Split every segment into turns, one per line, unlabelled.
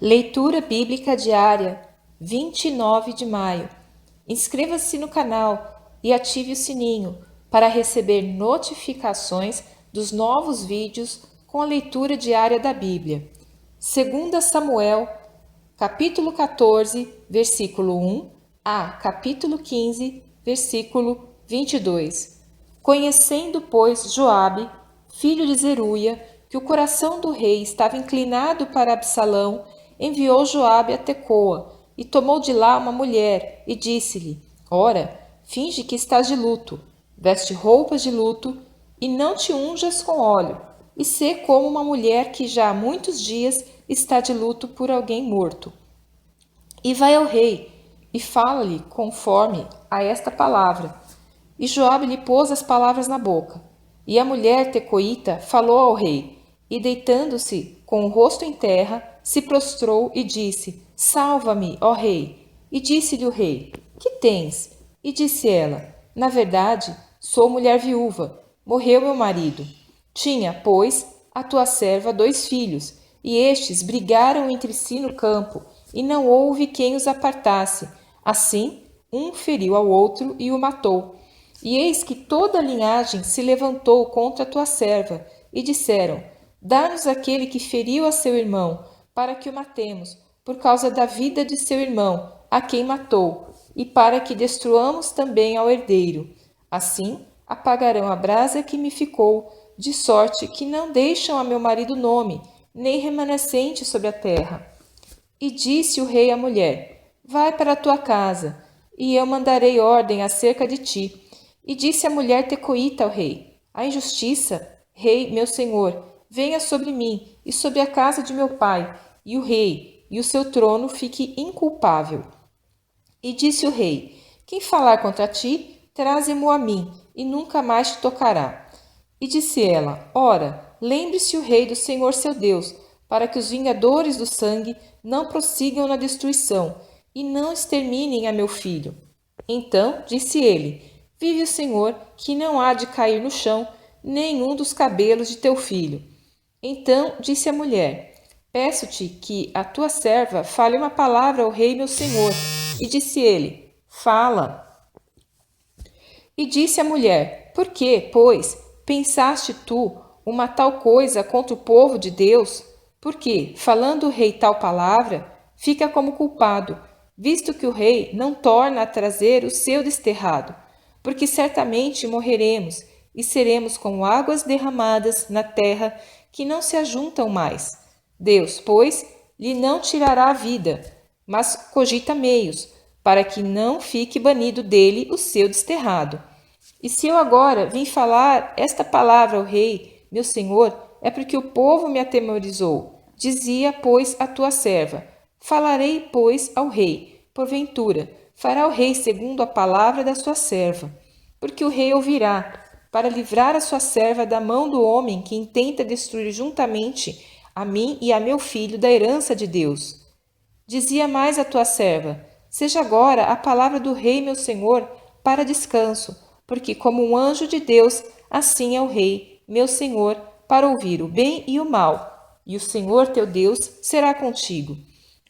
Leitura Bíblica Diária, 29 de maio. Inscreva-se no canal e ative o sininho para receber notificações dos novos vídeos com a leitura diária da Bíblia. 2 Samuel, capítulo 14, versículo 1 a capítulo 15, versículo 22. Conhecendo, pois, Joabe, filho de Zeruia, que o coração do rei estava inclinado para Absalão, enviou Joabe a Tecoa, e tomou de lá uma mulher, e disse-lhe: Ora, finge que estás de luto, veste roupas de luto, e não te unjas com óleo, e sê como uma mulher que já há muitos dias está de luto por alguém morto. E vai ao rei, e fala-lhe conforme a esta palavra. E Joabe lhe pôs as palavras na boca. E a mulher tecoíta falou ao rei, e deitando-se com o rosto em terra, se prostrou e disse: Salva-me, ó rei. E disse-lhe o rei: Que tens? E disse ela: Na verdade, sou mulher viúva. Morreu meu marido. Tinha, pois, a tua serva 2 filhos, e estes brigaram entre si no campo, e não houve quem os apartasse. Assim, um feriu ao outro e o matou. E eis que toda a linhagem se levantou contra a tua serva, e disseram: Dá-nos aquele que feriu a seu irmão, para que o matemos, por causa da vida de seu irmão, a quem matou, e para que destruamos também ao herdeiro. Assim, apagarão a brasa que me ficou, de sorte que não deixam a meu marido nome, nem remanescente sobre a terra. E disse o rei à mulher: Vai para a tua casa, e eu mandarei ordem acerca de ti. E disse a mulher tecoíta ao rei: A injustiça, rei, meu senhor, venha sobre mim e sobre a casa de meu pai, e o rei e o seu trono fique inculpável. E disse o rei: Quem falar contra ti, traze-mo a mim, e nunca mais te tocará. E disse ela: Ora, lembre-se o rei do Senhor seu Deus, para que os vingadores do sangue não prossigam na destruição, e não exterminem a meu filho. Então disse ele: Vive o Senhor, que não há de cair no chão nenhum dos cabelos de teu filho. Então disse a mulher: Peço-te que a tua serva fale uma palavra ao rei meu senhor. E disse ele: Fala. E disse a mulher: Por que, pois, pensaste tu uma tal coisa contra o povo de Deus? Porque, falando o rei tal palavra, fica como culpado, visto que o rei não torna a trazer o seu desterrado. Porque certamente morreremos e seremos como águas derramadas na terra que não se ajuntam mais. Deus, pois, lhe não tirará a vida, mas cogita meios, para que não fique banido dele o seu desterrado. E se eu agora vim falar esta palavra ao rei, meu senhor, é porque o povo me atemorizou. Dizia, pois, a tua serva: Falarei, pois, ao rei. Porventura, fará o rei segundo a palavra da sua serva. Porque o rei ouvirá, para livrar a sua serva da mão do homem que intenta destruir juntamente a mim e a meu filho da herança de Deus. Dizia mais a tua serva: Seja agora a palavra do rei, meu senhor, para descanso, porque como um anjo de Deus, assim é o rei, meu senhor, para ouvir o bem e o mal, e o Senhor teu Deus será contigo.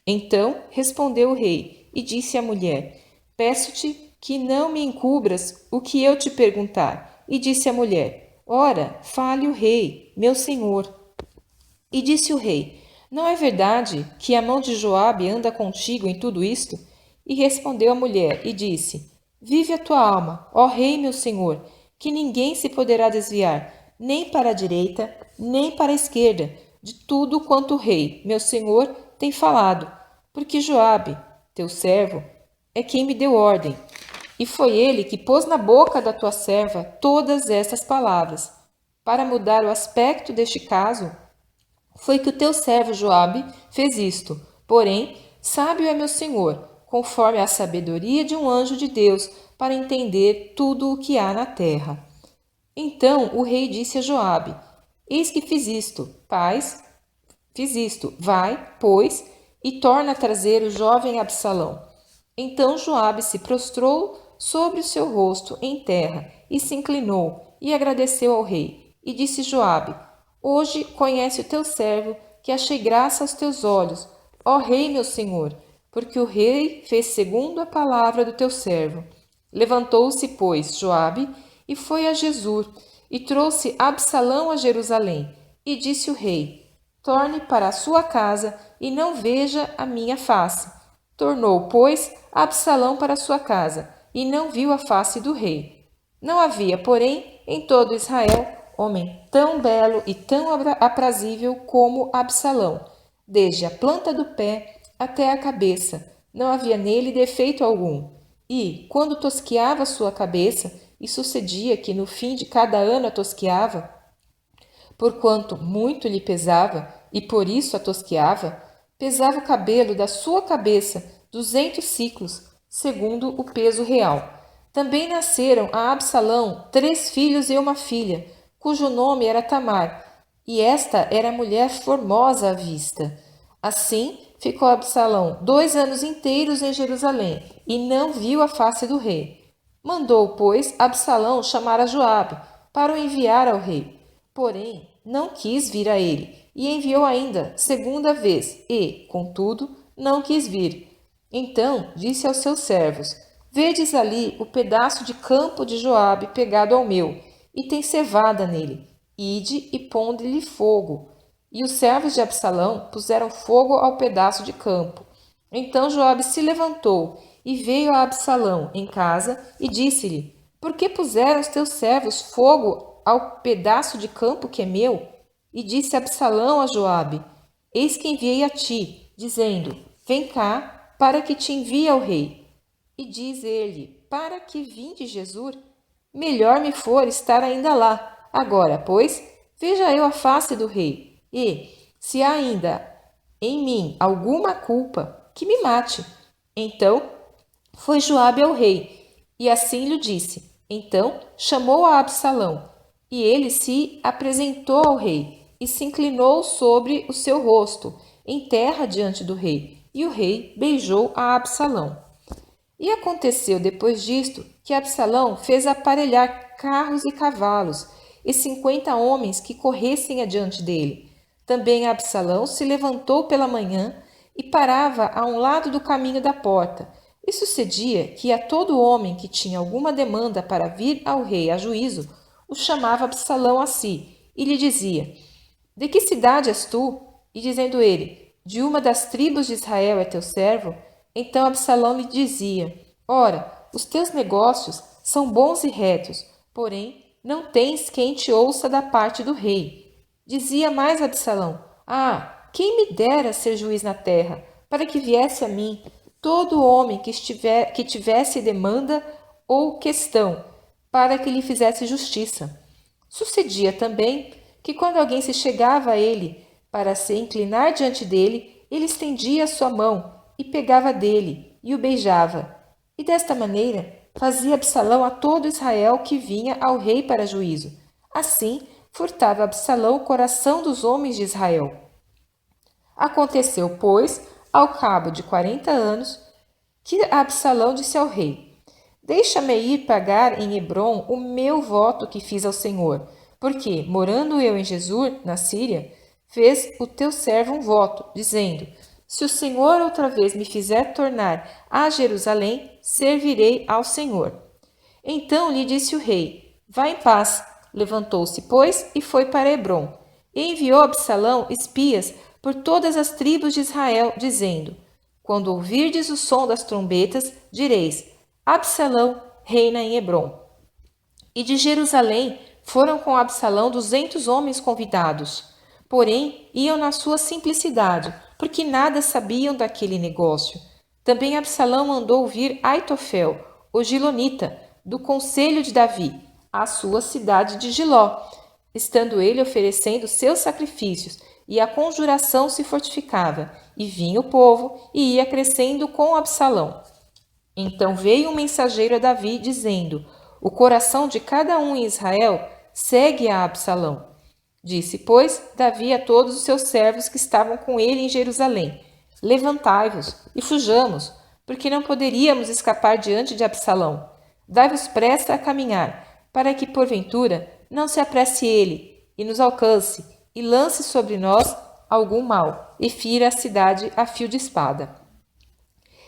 Então respondeu o rei e disse à mulher: Peço-te que não me encubras o que eu te perguntar. E disse a mulher: Ora, fale o rei, meu senhor. E disse o rei: Não é verdade que a mão de Joabe anda contigo em tudo isto? E respondeu a mulher e disse: Vive a tua alma, ó rei meu senhor, que ninguém se poderá desviar, nem para a direita, nem para a esquerda, de tudo quanto o rei, meu senhor, tem falado, porque Joabe, teu servo, é quem me deu ordem. E foi ele que pôs na boca da tua serva todas estas palavras. Para mudar o aspecto deste caso, foi que o teu servo Joabe fez isto. Porém, sábio é meu senhor, conforme a sabedoria de um anjo de Deus, para entender tudo o que há na terra. Então o rei disse a Joabe: Eis que fiz isto, vai, pois, e torna a trazer o jovem Absalão. Então Joabe se prostrou sobre o seu rosto em terra e se inclinou e agradeceu ao rei. E disse Joabe: Hoje conhece o teu servo que achei graça aos teus olhos, ó rei meu senhor, porque o rei fez segundo a palavra do teu servo. Levantou-se, pois, Joabe, e foi a Jesur, e trouxe Absalão a Jerusalém. E disse o rei: torne para a sua casa, e não veja a minha face. Tornou, pois, Absalão para a sua casa, e não viu a face do rei. Não havia, porém, em todo Israel, homem tão belo e tão aprazível como Absalão, desde a planta do pé até a cabeça. Não havia nele defeito algum. E, quando tosquiava sua cabeça, e sucedia que no fim de cada ano a tosquiava, porquanto muito lhe pesava, e por isso a tosquiava, pesava o cabelo da sua cabeça 200 siclos, segundo o peso real. Também nasceram a Absalão 3 filhos e uma filha, cujo nome era Tamar, e esta era mulher formosa à vista. Assim ficou Absalão 2 anos inteiros em Jerusalém, e não viu a face do rei. Mandou, pois, Absalão chamar a Joabe, para o enviar ao rei. Porém, não quis vir a ele, e enviou ainda segunda vez, e, contudo, não quis vir. Então disse aos seus servos: vedes ali o pedaço de campo de Joabe pegado ao meu, e tem cevada nele. Ide e ponde-lhe fogo. E os servos de Absalão puseram fogo ao pedaço de campo. Então Joabe se levantou e veio a Absalão em casa e disse-lhe: por que puseram os teus servos fogo ao pedaço de campo que é meu? E disse Absalão a Joabe: eis que enviei a ti, dizendo: vem cá, para que te envie ao rei. E diz ele: para que vim de Jesur? Melhor me for estar ainda lá. Agora, pois, veja eu a face do rei. E, se há ainda em mim alguma culpa, que me mate. Então foi Joabe ao rei, e assim lhe disse. Então chamou a Absalão, e ele se apresentou ao rei, e se inclinou sobre o seu rosto, em terra diante do rei. E o rei beijou a Absalão. E aconteceu depois disto que Absalão fez aparelhar carros e cavalos, e 50 homens que corressem adiante dele. Também Absalão se levantou pela manhã e parava a um lado do caminho da porta. E sucedia que a todo homem que tinha alguma demanda para vir ao rei a juízo, o chamava Absalão a si, e lhe dizia: de que cidade és tu? E dizendo ele: de uma das tribos de Israel é teu servo? Então Absalão lhe dizia: ora, os teus negócios são bons e retos, porém não tens quem te ouça da parte do rei. Dizia mais Absalão: ah, quem me dera ser juiz na terra, para que viesse a mim todo homem que tivesse demanda ou questão, para que lhe fizesse justiça. Sucedia também que quando alguém se chegava a ele para se inclinar diante dele, ele estendia a sua mão e pegava dele e o beijava. E desta maneira fazia Absalão a todo Israel que vinha ao rei para juízo. Assim furtava Absalão o coração dos homens de Israel. Aconteceu, pois, ao cabo de 40 anos, que Absalão disse ao rei: deixa-me ir pagar em Hebrom o meu voto que fiz ao Senhor, porque, morando eu em Jesur, na Síria, fez o teu servo um voto, dizendo: se o Senhor outra vez me fizer tornar a Jerusalém, servirei ao Senhor. Então lhe disse o rei: vá em paz. Levantou-se, pois, e foi para Hebrom. E enviou Absalão espias por todas as tribos de Israel, dizendo: quando ouvirdes o som das trombetas, direis: Absalão reina em Hebrom. E de Jerusalém foram com Absalão 200 homens convidados. Porém, iam na sua simplicidade, porque nada sabiam daquele negócio. Também Absalão mandou vir Aitofel, o gilonita, do conselho de Davi, à sua cidade de Giló, estando ele oferecendo seus sacrifícios, e a conjuração se fortificava, e vinha o povo, e ia crescendo com Absalão. Então veio um mensageiro a Davi, dizendo: o coração de cada um em Israel segue a Absalão. Disse, pois, Davi a todos os seus servos que estavam com ele em Jerusalém: levantai-vos e fujamos, porque não poderíamos escapar diante de Absalão. Dai-vos pressa a caminhar, para que, porventura, não se apresse ele e nos alcance, e lance sobre nós algum mal e fira a cidade a fio de espada.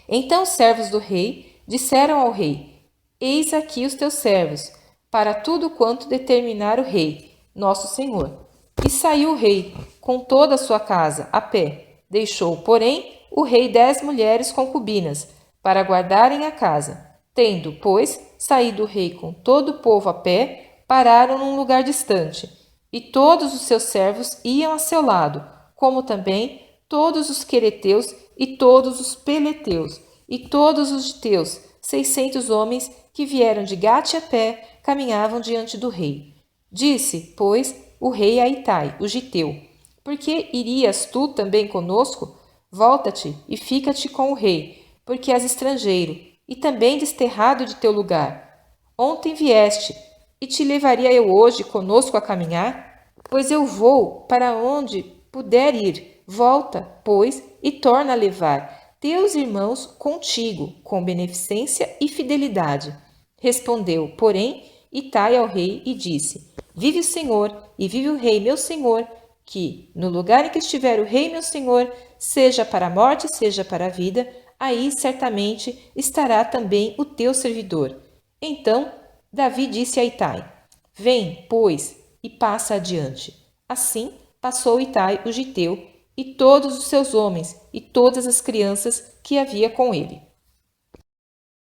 Então os servos do rei disseram ao rei: Eis aqui os teus servos, para tudo quanto determinar o rei, nosso senhor. E saiu o rei, com toda a sua casa, a pé. Deixou, porém, o rei 10 mulheres concubinas, para guardarem a casa. Tendo, pois, saído o rei com todo o povo a pé, pararam num lugar distante. E todos os seus servos iam a seu lado, como também todos os quereteus e todos os peleteus, e todos os giteus, 600 homens que vieram de Gate a pé, caminhavam diante do rei. Disse, pois, o rei a Itai, o giteu: Por que irias tu também conosco? Volta-te e fica-te com o rei, porque és estrangeiro, e também desterrado de teu lugar. Ontem vieste, e te levaria eu hoje conosco a caminhar? Pois eu vou para onde puder ir. Volta, pois, e torna a levar teus irmãos contigo, com beneficência e fidelidade. Respondeu, porém, Itai ao rei e disse: Vive o Senhor, e vive o rei meu senhor, que, no lugar em que estiver o rei meu senhor, seja para a morte, seja para a vida, aí certamente estará também o teu servidor. Então Davi disse a Itai: Vem, pois, e passa adiante. Assim passou Itai o giteu, e todos os seus homens, e todas as crianças que havia com ele.